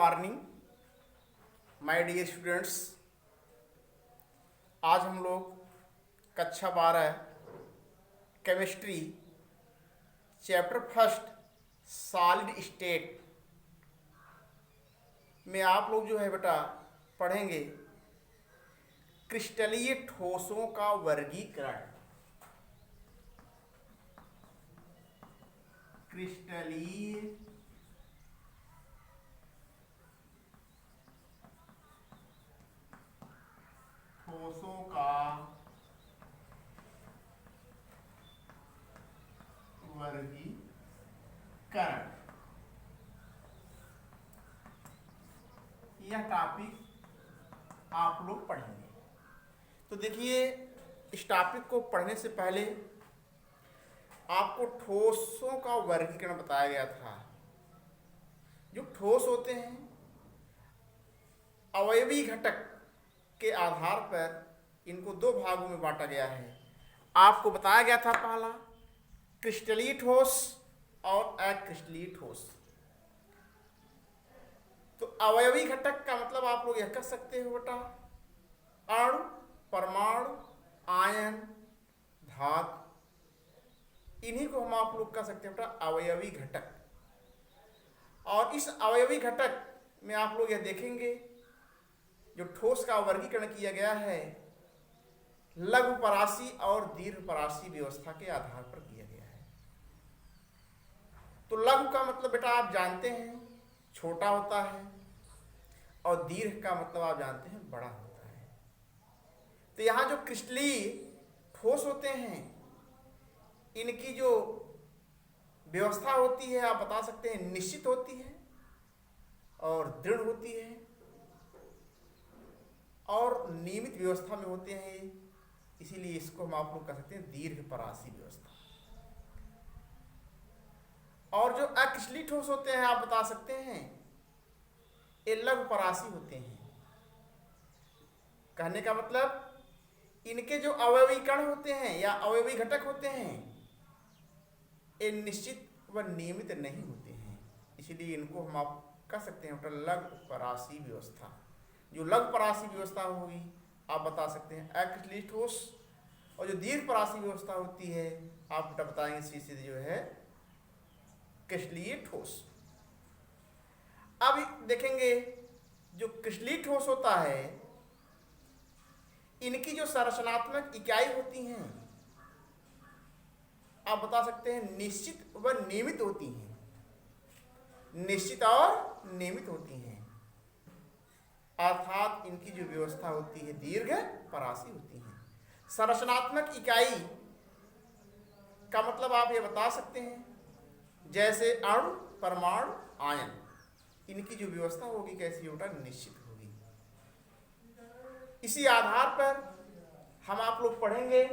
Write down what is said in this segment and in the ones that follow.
Morning my dear students. आज हम लोग कक्षा 12 chemistry chapter first solid state में आप लोग जो है बेटा पढ़ेंगे क्रिस्टलीय ठोसों का वर्गीकरण। क्रिस्टलीय ठोसों का वर्गीकरण, यह टॉपिक आप लोग पढ़ेंगे। तो देखिए, इस टॉपिक को पढ़ने से पहले आपको ठोसों का वर्गीकरण बताया गया था। जो ठोस होते हैं अवयवी घटक के आधार पर इनको दो भागों में बांटा गया है। आपको बताया गया था पहला क्रिस्टलीय ठोस और अक्रिस्टलीय ठोस। तो अवयवी घटक का मतलब आप लोग यह कह सकते हो बेटा अणु, परमाणु, आयन, धातु, इन्हीं को हम आप लोग कह सकते हैं बेटा अवयवी घटक। और इस अवयवी घटक में आप लोग यह देखेंगे जो ठोस का वर्गीकरण किया गया है लघु परासी और दीर्घ परासी व्यवस्था के आधार पर किया गया है। तो लघु का मतलब बेटा आप जानते हैं छोटा होता है और दीर्घ का मतलब आप जानते हैं बड़ा होता है। तो यहाँ जो क्रिस्टलीय ठोस होते हैं इनकी जो व्यवस्था होती है आप बता सकते हैं निश्चित होती है और दृढ़ होती है और नियमित व्यवस्था में होते हैं, इसीलिए इसको हम आप लोग कह सकते हैं दीर्घ परासी व्यवस्था। और जो अक्रिस्टलीय ठोस होते हैं आप बता सकते हैं ये लघु परासी होते हैं। कहने का मतलब इनके जो अवयवी कण होते हैं या अवयवी घटक होते हैं ये निश्चित व नियमित नहीं होते हैं, इसलिए इनको हम आप कह सकते हैं लघु परासी व्यवस्था। जो लघु परासी व्यवस्था होगी आप बता सकते हैं अक्रिस्टलीय ठोस, और जो दीर्घ परासी व्यवस्था होती है आप बेटा बताएंगे सीधे जो है क्रिस्टलीय ठोस। अब देखेंगे जो क्रिस्टलीय ठोस होता है इनकी जो संरचनात्मक इकाई होती हैं आप बता सकते हैं निश्चित व नियमित होती हैं। निश्चित और नियमित होती हैं अर्थात इनकी जो व्यवस्था होती है दीर्घ परासी होती है। संरचनात्मक इकाई का मतलब आप ये बता सकते हैं जैसे अणु, परमाणु, आयन, इनकी जो व्यवस्था होगी कैसी होगा निश्चित होगी। इसी आधार पर हम आप लोग पढ़ेंगे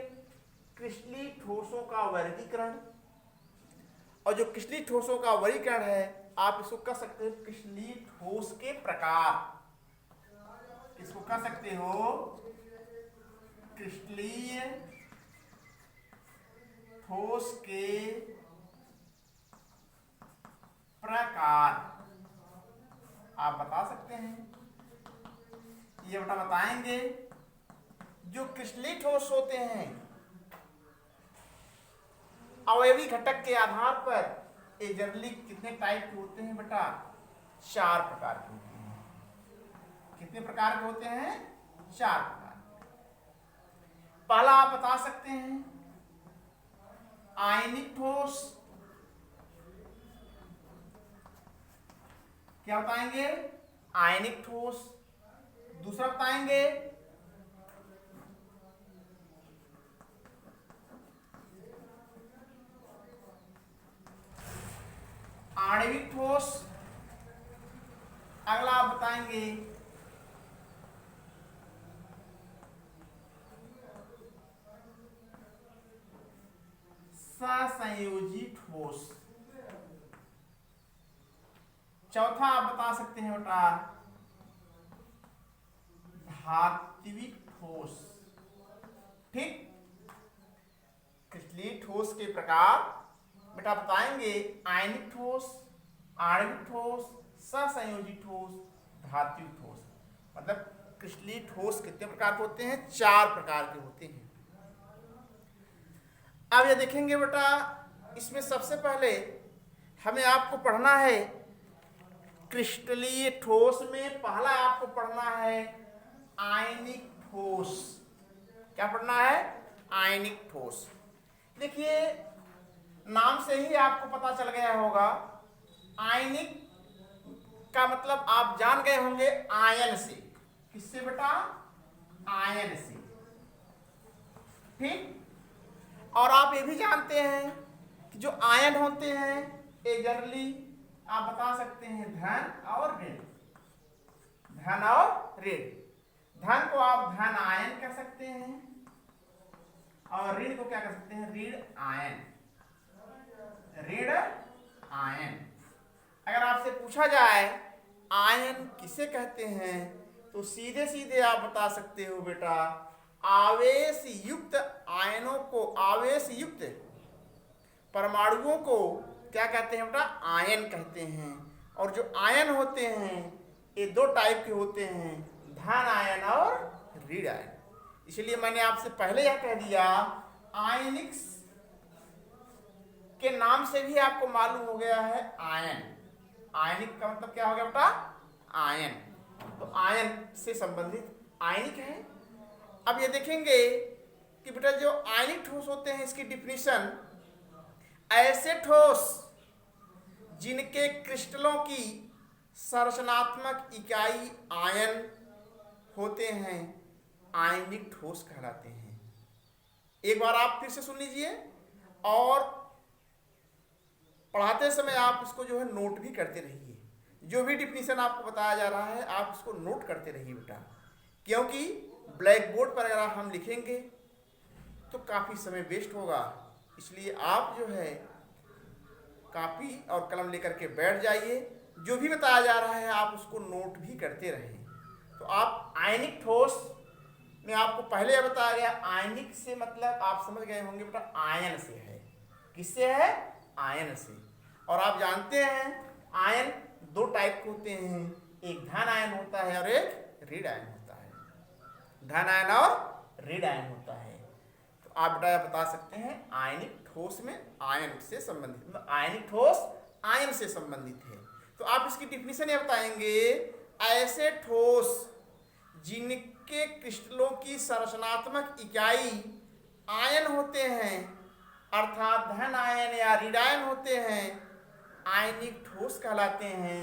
क्रिस्टलीय ठोसों का वर्गीकरण। और जो क्रिस्टलीय ठोसों का वर्गीकरण है आप इसको कह सकते हैं क्रिस्टलीय ठोस के प्रकार। इसको कह सकते हो क्रिस्टलीय ठोस के प्रकार आप बता सकते हैं। ये बेटा बताएंगे जो क्रिस्टलीय ठोस होते हैं अवयवी घटक के आधार पर ये जनरली कितने टाइप के होते हैं बेटा 4 प्रकार के होते हैं। कितने प्रकार के होते हैं 4 प्रकार। पहला आप बता सकते हैं आयनिक ठोस। क्या बताएंगे आयनिक ठोस। दूसरा बताएंगे आणविक ठोस। अगला आप बताएंगे सहसंयोजी ठोस। चौथा आप बता सकते हैं बेटा धात्विक ठोस। ठीक, क्रिस्टलीय ठोस के प्रकार बेटा बताएंगे आयनिक ठोस, आणविक ठोस, ससंयोजी ठोस, धात्विक ठोस। मतलब क्रिस्टलीय ठोस कितने प्रकार के होते हैं? 4 प्रकार के होते हैं। अब ये देखेंगे बेटा, इसमें सबसे पहले हमें आपको पढ़ना है क्रिस्टलीय ठोस में पहला आपको पढ़ना है आयनिक ठोस। क्या पढ़ना है? आयनिक ठोस। देखिए नाम से ही आपको पता चल गया होगा, आयनिक का मतलब आप जान गए होंगे आयन से। किससे बेटा? आयन से। ठीक। और आप ये भी जानते हैं कि जो आयन होते हैं ये जनरली आप बता सकते हैं धन और ऋण। धन और ऋण। धन को आप धन आयन कह सकते हैं और ऋण को क्या कह सकते हैं? ऋण आयन। ऋण आयन। अगर आपसे पूछा जाए आयन किसे कहते हैं तो सीधे सीधे आप बता सकते हो बेटा, आवेश युक्त आयनों को, आवेश युक्त परमाणुओं को क्या कहते हैं बेटा? आयन कहते हैं। और जो आयन होते हैं ये 2 टाइप के होते हैं, धन आयन और ऋण आयन। इसलिए मैंने आपसे पहले यह कह दिया, आयनिक के नाम से भी आपको मालूम हो गया है आयन। आयनिक का मतलब क्या हो गया बेटा? आयन। तो आयन से संबंधित आयनिक है। अब ये देखेंगे कि बेटा जो आयनिक ठोस होते हैं इसकी डिफिनीशन, ऐसे ठोस जिनके क्रिस्टलों की संरचनात्मक इकाई आयन होते हैं आयनिक ठोस कहलाते हैं। एक बार आप फिर से सुन लीजिए और पढ़ाते समय आप इसको जो है नोट भी करते रहिए। जो भी डिफिनीशन आपको बताया जा रहा है आप इसको नोट करते रहिए बेटा, क्योंकि ब्लैक बोर्ड पर अगर हम लिखेंगे तो काफ़ी समय वेस्ट होगा। इसलिए आप जो है कॉपी और कलम लेकर के बैठ जाइए, जो भी बताया जा रहा है आप उसको नोट भी करते रहें। तो आप आयनिक ठोस में आपको पहले यह बताया गया, आयनिक से मतलब आप समझ गए होंगे बेटा आयन से है। किससे है? आयन से। और आप जानते हैं आयन 2 टाइप के होते हैं, एक धन आयन होता है और एक ऋण आयन होता है। धन आयन और ऋण आयन होता है। तो आप बेटा बता सकते हैं आयनिक ठोस में आयन से संबंधित, मतलब आयनिक ठोस आयन से संबंधित है। तो आप इसकी डिफिनीशन ये बताएंगे, ऐसे ठोस जिनके क्रिस्टलों की संरचनात्मक इकाई आयन होते हैं अर्थात धन आयन या ऋण आयन होते हैं, आयनिक ठोस कहलाते हैं।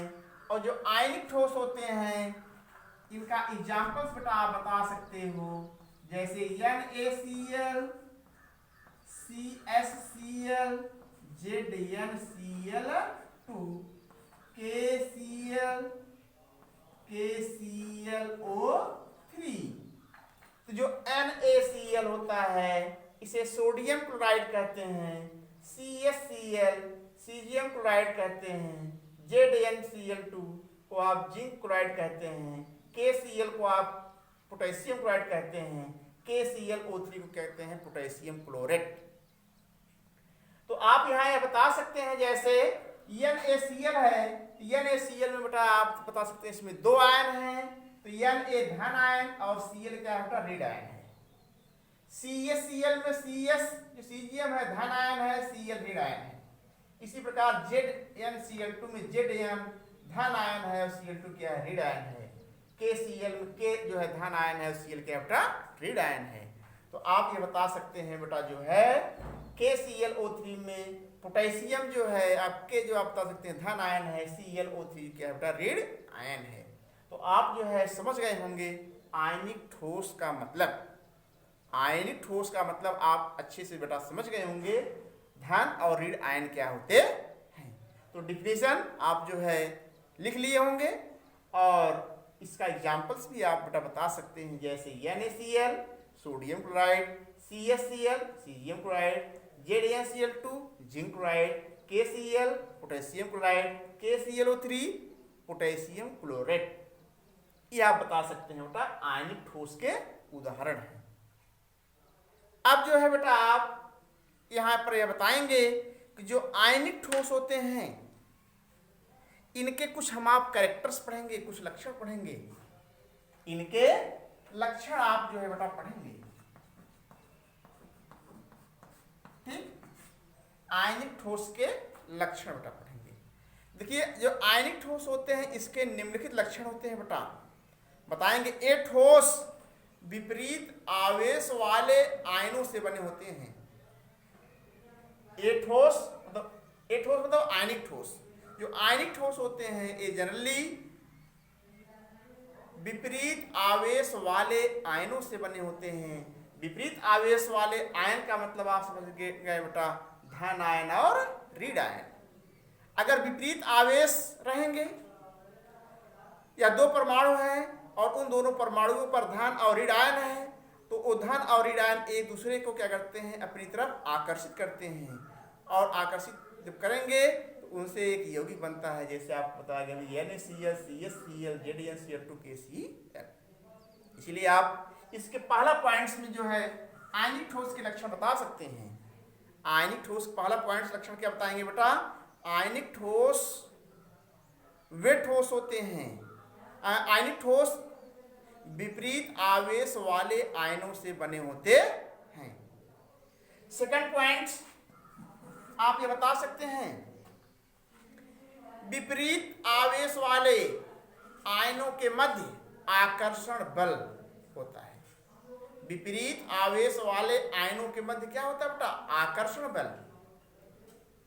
और जो आयनिक ठोस होते हैं इनका एग्जाम्पल्स बेटा आप बता सकते हो, जैसे NaCl, CHCl, ZnCl2, KCl, KClO3। तो जो NaCl होता है इसे सोडियम क्लोराइड कहते हैं, CHCl सीजियम क्लोराइड कहते हैं, ZnCl2 को आप जिंक क्लोराइड कहते हैं, KCl को आप पोटेशियम क्लोराइड कहते हैं, KClO3 को कहते हैं पोटेशियम क्लोरेट। तो आप यहाँ यह बता सकते हैं जैसे NaCl है, NaCl में बेटा आप बता सकते हैं इसमें 2 आयन हैं, तो Na धन आयन और Cl क्या होता है? ऋण आयन है। CHCl में CS जो सीजियम है धन आयन है, Cl ऋण आयन है। इसी प्रकार ZnCl2 में Zn धन आयन है और Cl2 क्या है? ऋण आयन है। KCl में K जो है धन आयन है और Cl क्या बेटा? ऋण आयन है। तो आप ये बता सकते हैं बेटा जो है KClO3 में पोटेशियम जो है आपके जो आप बता सकते हैं धन आयन है, ClO3 क्या बेटा? ऋण आयन है। तो आप जो है समझ गए होंगे आयनिक ठोस का मतलब। आयनिक ठोस का मतलब आप अच्छे से बेटा समझ गए होंगे धन और ऋण आयन क्या होते हैं। तो डिफिनेशन आप जो है लिख लिए होंगे और इसका एग्जाम्पल्स भी आप बेटा बता सकते हैं, जैसे NaCl sodium chloride, CHCl caesium chloride, ZnCl2 zinc chloride, KCl potassium chloride, KClO3 potassium chlorate. ये आप बता सकते हैं बेटा आयनिक ठोस के उदाहरण हैं। अब जो है बेटा आप यहाँ पर यह बताएंगे कि जो आयनिक ठोस होते हैं इनके कुछ हम आप कैरेक्टर्स पढ़ेंगे, कुछ लक्षण पढ़ेंगे, इनके लक्षण आप जो है बेटा पढ़ेंगे। ठीक, आयनिक ठोस के लक्षण बेटा पढ़ेंगे। देखिए जो आयनिक ठोस होते हैं इसके निम्नलिखित लक्षण होते हैं बेटा, बताएंगे। ए ठोस विपरीत आवेश वाले आयनों से बने होते हैं। ए ठोस मतलब आयनिक ठोस। जो आयनिक ठोस होते हैं ये जनरली विपरीत आवेश वाले आयनों से बने होते हैं। विपरीत आवेश वाले आयन का मतलब आप समझ गए बेटा, धन आयन और ऋण आयन। अगर विपरीत आवेश रहेंगे या दो परमाणु हैं और उन दोनों परमाणुओं पर धन और ऋण आयन है, तो वो धन और ऋण आयन एक दूसरे को क्या करते हैं, अपनी तरफ आकर्षित करते हैं। और आकर्षित जब करेंगे तो उनसे एक यौगिक बनता है, जैसे आप बताएंगे NaCl, CsCl, ZnCl2, KCl। इसलिए आप इसके पहला पॉइंट्स में जो है आयनिक ठोस के लक्षण बता सकते हैं। आयनिक ठोस पहला पॉइंट लक्षण क्या बताएंगे बेटा, आयनिक ठोस वे ठोस होते हैं, आयनिक ठोस विपरीत आवेश वाले आयनों से बने होते हैं। सेकंड पॉइंट आप ये बता सकते हैं, विपरीत आवेश वाले आयनों के मध्य आकर्षण बल होता है। विपरीत आवेश वाले आयनों के मध्य क्या होता है बेटा, आकर्षण बल।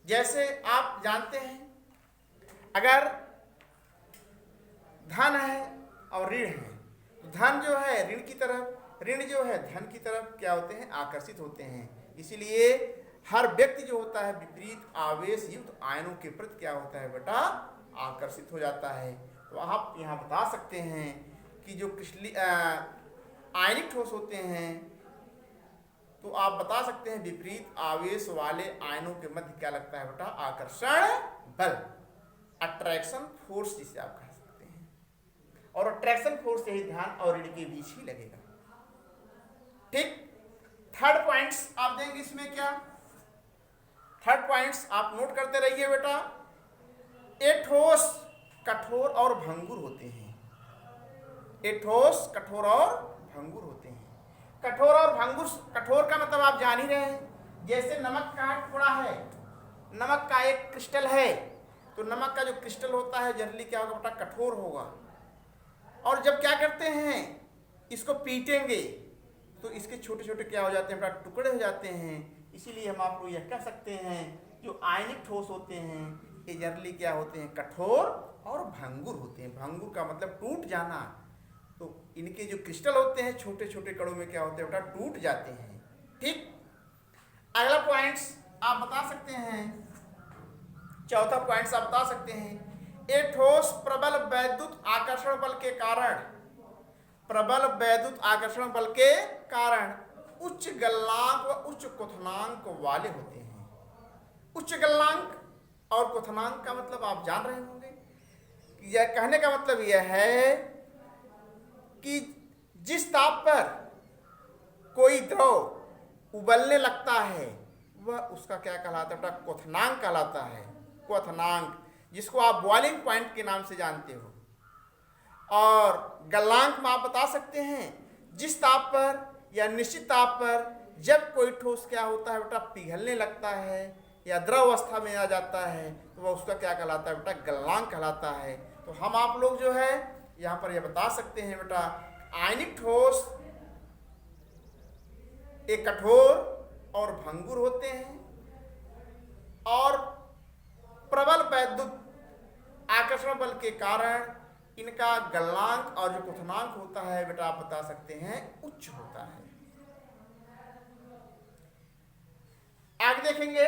जैसे आप जानते हैं अगर धन है और ऋण है, धन जो है ऋण की तरफ, ऋण जो है धन की तरफ क्या होते हैं, आकर्षित होते हैं। इसीलिए हर व्यक्ति जो होता है विपरीत आवेश युक्त आयनों के प्रति क्या होता है बेटा, आकर्षित हो जाता है। तो आप यहाँ बता सकते हैं कि जो आयनिक ठोस होते हैं तो आप बता सकते हैं विपरीत आवेश वाले आयनों के मध्य क्या लगता है बेटा, आकर्षण बल, अट्रैक्शन फोर्स जिसे आप कह सकते हैं। और अट्रैक्शन फोर्स यही ध्यान और ऋण के बीच ही लगेगा। ठीक, थर्ड पॉइंट्स आप देंगे इसमें क्या, थर्ड पॉइंट्स आप नोट करते रहिए बेटा। ए ठोस कठोर और भंगुर होते हैं। ए ठोस कठोर और भंगुर होते हैं। कठोर और भंगुर, कठोर का मतलब आप जान ही रहे हैं, जैसे नमक का टुकड़ा है, नमक का एक क्रिस्टल है, तो नमक का जो क्रिस्टल होता है जनरली क्या होगा बेटा, कठोर होगा। और जब क्या करते हैं इसको पीटेंगे तो इसके छोटे छोटे क्या हो जाते हैं बेटा, टुकड़े हो जाते हैं। इसीलिए हम आप लोग यह कह सकते हैं जो आयनिक ठोस होते हैं ये जनरली क्या होते हैं, कठोर और भंगुर होते हैं। भंगुर का मतलब टूट जाना। तो इनके जो क्रिस्टल होते हैं छोटे छोटे कणों में क्या होते हैं बेटा, टूट जाते हैं। ठीक, अगला पॉइंट्स आप बता सकते हैं, चौथा पॉइंट्स आप बता सकते हैं, ए ठोस प्रबल वैद्युत आकर्षण बल के कारण, प्रबल वैद्युत आकर्षण बल के कारण उच्च गलनांक व उच्च क्वथनांक वाले होते हैं। उच्च गलनांक और क्वथनांक का मतलब आप जान रहे होंगे। यह कहने का मतलब यह है कि जिस ताप पर कोई द्रव उबलने लगता है वह उसका क्या कहलाता है बेटा, क्वथनांक कहलाता है। क्वथनांक जिसको आप बॉइलिंग पॉइंट के नाम से जानते हो। और गलनांक में आप बता सकते हैं जिस ताप पर या निश्चित ताप पर जब कोई ठोस क्या होता है बेटा, पिघलने लगता है या द्रव अवस्था में आ जाता है तो वह उसका क्या कहलाता है बेटा, गलनांक कहलाता है। तो हम आप लोग जो है यहाँ पर यह बता सकते हैं बेटा, आयनिक ठोस एक कठोर और भंगुर होते हैं और प्रबल वैद्युत आकर्षण बल के कारण इनका गलनांक और जो क्वथनांक होता है बेटा आप बता सकते हैं उच्च होता है। आगे देखेंगे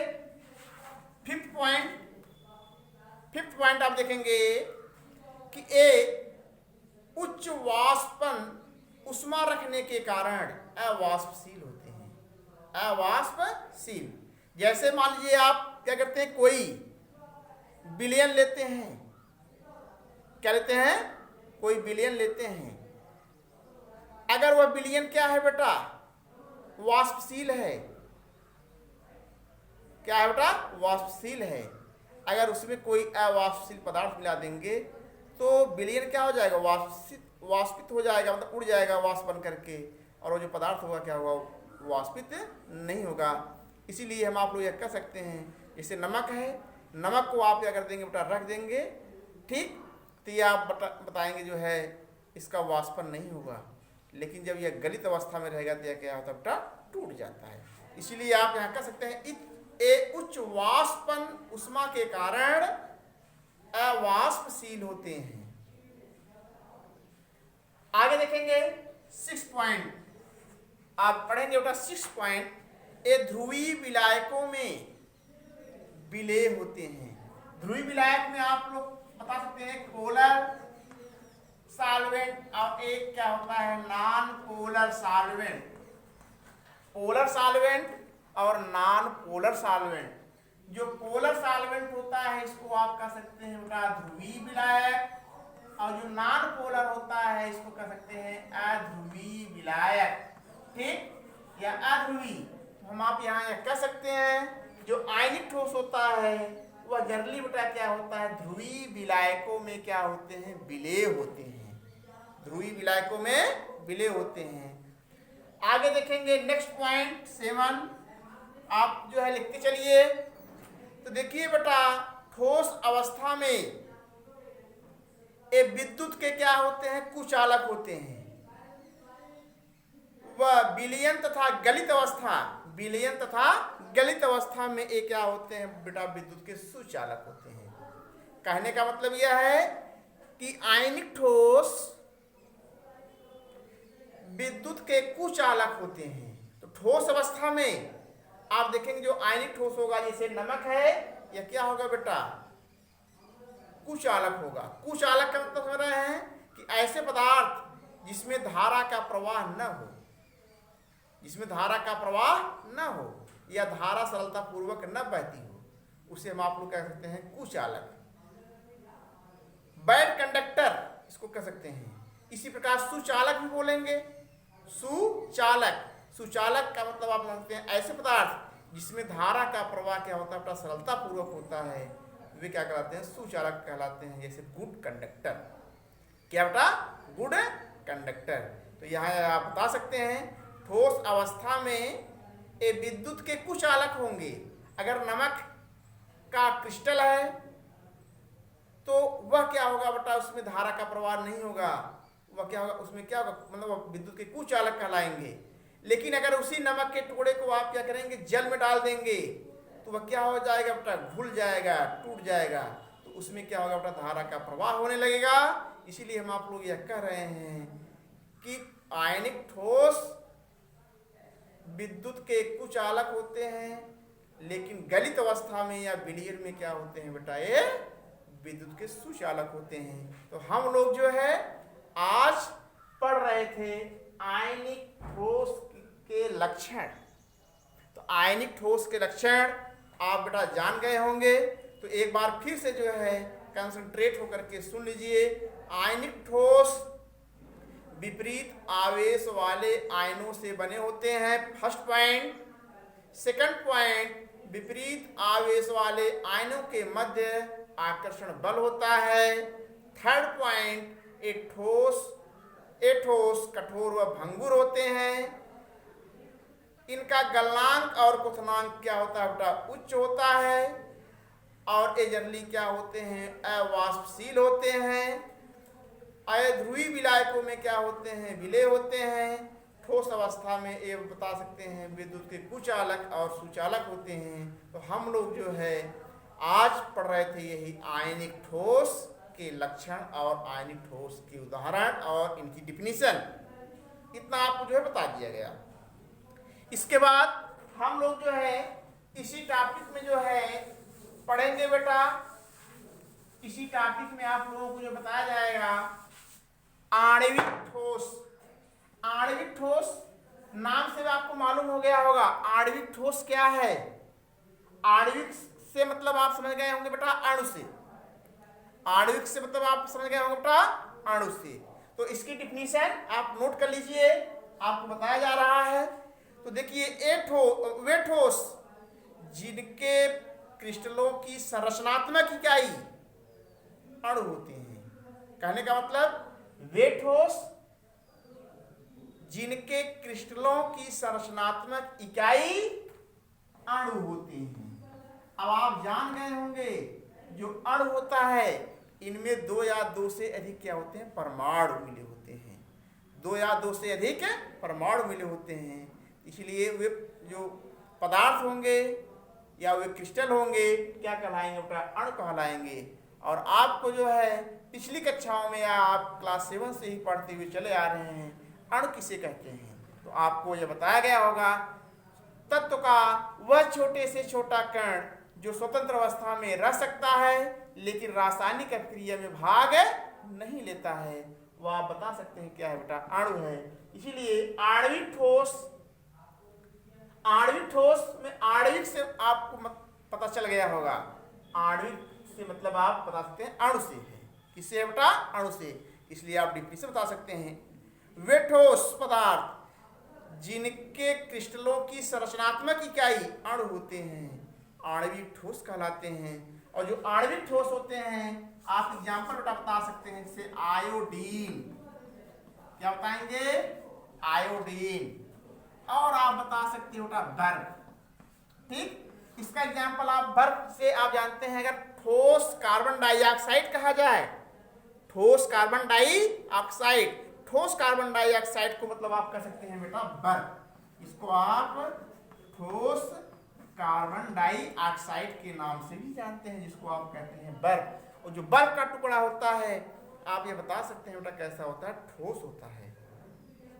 फिफ्थ पॉइंट आप देखेंगे कि ए उच्च वाष्पन उष्मा रखने के कारण अवाष्पशील होते हैं। अवाष्पशील, जैसे मान लीजिए आप क्या करते हैं, कोई विलयन लेते हैं, क्या लेते हैं, कोई विलयन लेते हैं। अगर वह विलयन क्या है बेटा, वाष्पशील है, क्या है बेटा, वाष्पशील है। अगर उसमें कोई अवाष्पशील पदार्थ मिला देंगे तो विलयन क्या हो जाएगा, वाष्पित हो जाएगा, मतलब उड़ जाएगा वाष्प बन करके, और वो जो पदार्थ होगा क्या होगा, वाष्पित नहीं होगा। इसीलिए हम आप लोग यह कह सकते हैं, जैसे नमक है, नमक को आप क्या कर देंगे बेटा, रख देंगे, ठीक, तो ये आप बताएंगे जो है इसका वाष्पन नहीं होगा, लेकिन जब यह गलित अवस्था में रहेगा तो यह क्या होता है बेटा, टूट जाता है। इसीलिए आप यहाँ कह सकते हैं उच्च वाष्पन उष्मा के कारण अवाष्पशील होते हैं। आगे देखेंगे 6 पॉइंट, आप पढ़ेंगे बेटा 6 पॉइंट, ये ध्रुवीय विलायकों में विलेय होते हैं। ध्रुवीय विलायक में आप लोग बता सकते हैं पोलर सॉल्वेंट और एक क्या होता है, non polar solvent. Polar solvent और नॉन पोलर सॉल्वेंट। जो पोलर सॉल्वेंट होता है इसको आप कह सकते हैं बेटा ध्रुवीय विलायक, और जो नॉन पोलर होता है इसको कह सकते हैं अध्रुवीय विलायक, ठीक, या अध्रुवीय। हम आप यहाँ कह सकते हैं जो आयनिक ठोस होता है वह जनरली बेटा क्या होता है, ध्रुवीय विलायकों में क्या होते हैं, विलेय होते हैं, ध्रुवीय विलायकों में विलेय होते हैं। आगे देखेंगे नेक्स्ट पॉइंट 7, आप जो है लिखते चलिए। तो देखिए बेटा ठोस अवस्था में ये विद्युत के क्या होते हैं, कुचालक होते हैं। वह विलयन तथा गलित अवस्था, विलयन तथा गलित अवस्था में ये क्या होते हैं बेटा, विद्युत के सुचालक होते हैं। कहने का मतलब यह है कि आयनिक ठोस विद्युत के कुचालक होते हैं। तो ठोस अवस्था में आप देखेंगे जो आयनिक ठोस होगा, जैसे नमक है, यह क्या होगा बेटा, कुचालक होगा। कुचालक का मतलब समझ रहे हैं कि ऐसे पदार्थ जिसमें धारा का प्रवाह न हो, जिसमें धारा का प्रवाह न हो या धारा सरलता पूर्वक न बहती हो, उसे हम आप लोग कह सकते हैं कुचालक। बैड कंडक्टर इसको कह सकते हैं। इसी प्रकार सुचालक भी बोलेंगे, सुचालक। सुचालक का मतलब आप समझते हैं ऐसे पदार्थ जिसमें धारा का प्रवाह क्या होता है, सरलता पूर्वक होता है, वे क्या कहलाते हैं, सुचालक कहलाते हैं। जैसे गुड कंडक्टर, क्या बेटा, गुड कंडक्टर। तो यहाँ आप बता सकते हैं ठोस अवस्था में ये विद्युत के कुचालक होंगे। अगर नमक का क्रिस्टल है तो वह क्या होगा बेटा, उसमें धारा का प्रवाह नहीं होगा, वह क्या होगा, उसमें क्या होगा, मतलब विद्युत के कुचालक कहलाएंगे। लेकिन अगर उसी नमक के टुकड़े को आप क्या करेंगे, जल में डाल देंगे तो वह क्या हो जाएगा बेटा, घुल जाएगा, टूट जाएगा, तो उसमें क्या होगा बेटा, धारा का प्रवाह होने लगेगा। इसीलिए हम आप लोग यह कह रहे हैं कि आयनिक ठोस विद्युत के कुचालक होते हैं, लेकिन गलित अवस्था में या विलयन में क्या होते हैं बेटा, ये विद्युत के सुचालक होते हैं। तो हम लोग जो है आज पढ़ रहे थे आयनिक ठोस के लक्षण। तो आयनिक ठोस के लक्षण आप बेटा जान गए होंगे, तो एक बार फिर से जो है कंसंट्रेट होकर के सुन लीजिए। आयनिक ठोस विपरीत आवेश वाले आयनों से बने होते हैं, फर्स्ट पॉइंट। सेकंड पॉइंट, विपरीत आवेश वाले आयनों के मध्य आकर्षण बल होता है। थर्ड पॉइंट, ए ठोस कठोर व भंगुर होते हैं। इनका गलनांक और क्वथनांक क्या होता है बेटा, उच्च होता है, और ये जनरली क्या होते हैं, अवाष्पशील होते हैं। अध्रुवीय विलायकों में क्या होते हैं, विलेय होते हैं। ठोस अवस्था में ये बता सकते हैं विद्युत के कुचालक और सुचालक होते हैं। तो हम लोग जो है आज पढ़ रहे थे यही आयनिक ठोस के लक्षण और आयनिक ठोस के उदाहरण और इनकी डिफिनीशन, इतना आपको जो है बता दिया गया। इसके बाद हम लोग जो है इसी टॉपिक में जो है पढ़ेंगे बेटा, इसी टॉपिक में आप लोगों को जो बताया जाएगा आणविक ठोस। आणविक ठोस नाम से आपको मालूम हो गया होगा आणविक ठोस क्या है। आणविक से मतलब आप समझ गए होंगे बेटा अणु से, आणविक से मतलब आप समझ गए होंगे बेटा अणु से। तो इसकी डिफिनीशन आप नोट कर लीजिए, आपको बताया जा रहा है। तो देखिए वे ठोस जिनके क्रिस्टलों की संरचनात्मक इकाई अणु होते हैं। कहने का मतलब वे ठोस जिनके क्रिस्टलों की संरचनात्मक इकाई अणु होते हैं। अब आप जान गए होंगे जो अणु होता है इनमें दो या दो से अधिक क्या होते हैं, परमाणु मिले होते हैं। दो या दो से अधिक परमाणु मिले होते हैं, इसलिए वे जो पदार्थ होंगे या वे क्रिस्टल होंगे क्या कहलाएंगे बेटा, अणु कहलाएंगे। और आपको जो है पिछली कक्षाओं में या आप क्लास 7 से ही पढ़ते हुए चले आ रहे हैं अणु किसे कहते हैं, तो आपको यह बताया गया होगा तत्व का वह छोटे से छोटा कण जो स्वतंत्र अवस्था में रह सकता है लेकिन रासायनिक क्रिया में भाग नहीं लेता है, वह आप बता सकते हैं क्या है बेटा, अणु है। इसीलिए आणविक ठोस में आणविक से आपको पता चल गया होगा, आणविक से मतलब आप बता सकते हैं अणु से है। किससे है बेटा, अणु से। इसलिए आप डिफिनेशन बता सकते हैं वे ठोस पदार्थ जिनके क्रिस्टलों की संरचनात्मक इकाई अणु होते हैं आणविक ठोस कहलाते हैं। और जो आणविक ठोस होते हैं आप एग्जाम्पल बेटा बता सकते हैं, जैसे आयोडीन, क्या बताएंगे, आयोडीन। और आप बता सकते हो बेटा बर्फ। ठीक, इसका एग्जाम्पल आप बर्फ से आप जानते हैं, अगर ठोस कार्बन डाइऑक्साइड कहा जाए, ठोस कार्बन डाइऑक्साइड, ठोस कार्बन डाइऑक्साइड को मतलब आप कह सकते हैं बेटा बर्फ। इसको आप ठोस कार्बन डाइऑक्साइड के नाम से भी जानते हैं, जिसको आप कहते हैं बर्फ। और जो बर्फ का टुकड़ा होता है आप ये बता सकते हैं बेटा कैसा होता है, ठोस होता है।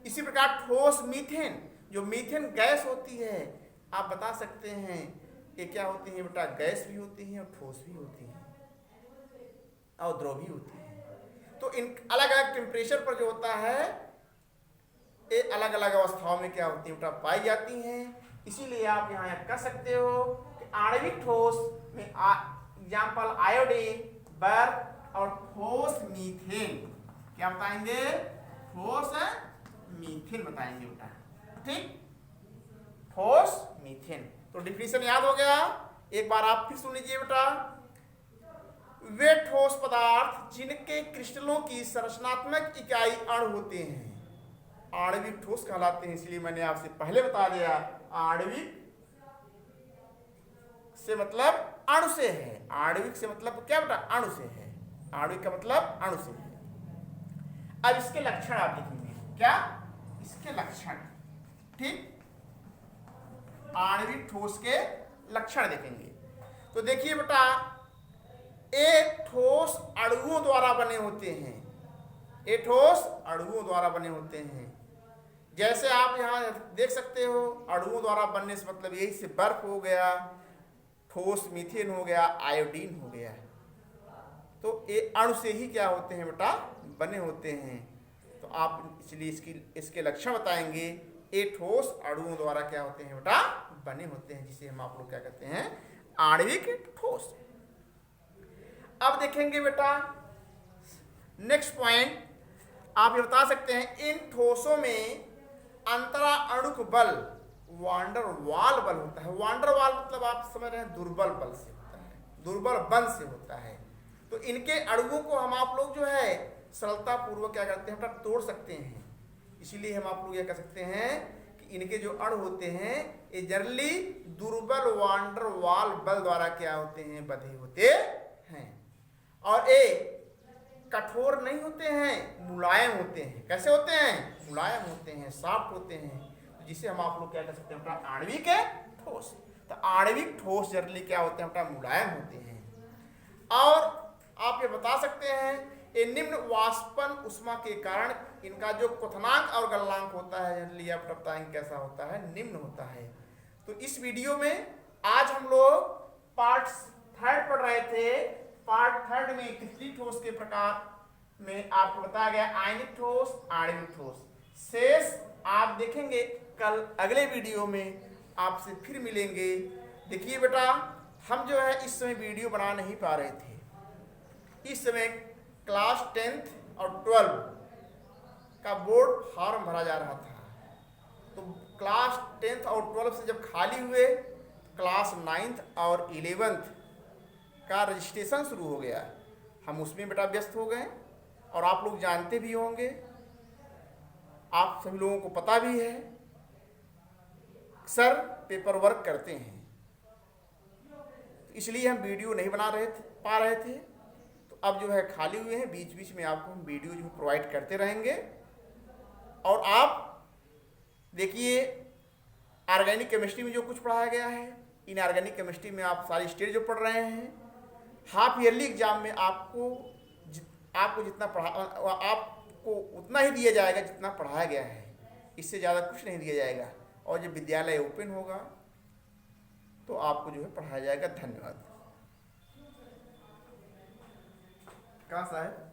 इसी प्रकार ठोस मीथेन, जो मीथेन गैस होती है आप बता सकते हैं ये क्या होती है बेटा, गैस भी होती है और ठोस भी होती है और द्रव भी होती है। तो इन अलग अलग टेम्परेचर पर जो होता है ये अलग अलग अवस्थाओं में क्या होती है बेटा, पाई जाती हैं। इसीलिए आप यहाँ कह सकते हो कि आणविक ठोस में एग्जाम्पल आयोडीन, बर्फ और ठोस मीथेन। क्या बताएंगे, ठोस मीथेन बताएंगे बेटा। ठीक, ठोस मीथेन। तो डिफिनेशन याद हो गया, एक बार आप फिर सुन लीजिए बेटा। वे ठोस पदार्थ जिनके क्रिस्टलों की संरचनात्मक इकाई अणु होते हैं आणविक ठोस कहलाते हैं। इसलिए मैंने आपसे पहले बता दिया आणविक से मतलब अणु से है। आणविक से मतलब क्या बेटा, अणु से है। आणविक का मतलब अणु से है। अब इसके लक्षण आप देखेंगे, क्या इसके लक्षण। ठीक, आणविक ठोस के लक्षण देखेंगे तो देखिए बेटा, एक ठोस अणुओं द्वारा बने होते हैं, ये ठोस अणुओं द्वारा बने होते हैं। जैसे आप यहाँ देख सकते हो अणुओं द्वारा बनने से मतलब यही से बर्फ हो गया, ठोस मीथेन हो गया, आयोडीन हो गया। तो ये अणु से ही क्या होते हैं बेटा, बने होते हैं। तो आप इसलिए इसके लक्षण बताएंगे, ये ठोस अणुओं द्वारा क्या होते हैं बेटा, बने होते हैं, जिसे हम आप लोग क्या कहते हैं, आणविक ठोस। अब देखेंगे बेटा नेक्स्ट पॉइंट, आप ये बता सकते हैं इन ठोसों में अंतरा अणुक बल वांडर वाल बल होता है। वांडर वाल मतलब आप समझ रहे हैं दुर्बल बल से होता है, दुर्बल बल से होता है। तो इनके अणुओं को हम आप लोग जो है सरलता पूर्वक क्या करते हैं, तोड़ सकते हैं। इसीलिए हम आप लोग ये कह सकते हैं कि इनके जो अणु होते हैं ये जनरली दुर्बल वांडर वाल बल द्वारा क्या होते हैं, बंधे होते हैं। और ये कठोर नहीं होते हैं, मुलायम होते हैं। कैसे होते हैं, मुलायम होते हैं, सॉफ्ट होते हैं, जिसे हम आप लोग क्या कह सकते हैं, आणविक ठोस। तो आणविक ठोस जनरली क्या होते हैं, मुलायम होते हैं। और आप ये बता सकते हैं ये निम्न वाष्पन उष्मा के कारण इनका जो क्वथनांक और गलनांक होता है जनरली आप बताएंगे कैसा होता है, निम्न होता है। तो इस वीडियो में आज हम लोग पार्ट 3 पढ़ रहे थे। पार्ट 3 में क्रिस्टलीय ठोस के प्रकार में आपको बताया गया आयनिक ठोस, आणविक ठोस। शेष आप देखेंगे कल अगले वीडियो में, आपसे फिर मिलेंगे। देखिए बेटा, हम जो है इस समय वीडियो बना नहीं पा रहे थे। इस समय क्लास 10th और 12 का बोर्ड फॉर्म भरा जा रहा था। तो क्लास 10th और 12 से जब खाली हुए क्लास 9th और 11th का रजिस्ट्रेशन शुरू हो गया है। हम उसमें बेटा व्यस्त हो गए और आप लोग जानते भी होंगे, आप सभी लोगों को पता भी है, सर पेपर वर्क करते हैं, इसलिए हम वीडियो नहीं बना पा रहे थे। तो अब जो है खाली हुए हैं, बीच बीच में आपको हम वीडियो जो प्रोवाइड करते रहेंगे। और आप देखिए ऑर्गेनिक केमिस्ट्री में जो कुछ पढ़ाया गया है, इन ऑर्गेनिक केमिस्ट्री में आप सारी स्टेज जो पढ़ रहे हैं, हाफ ईयरली एग्जाम में आपको जितना आपको उतना ही दिया जाएगा जितना पढ़ाया गया है, इससे ज़्यादा कुछ नहीं दिया जाएगा। और जब विद्यालय ओपन होगा तो आपको जो है पढ़ाया जाएगा। धन्यवाद। कहाँ साहब?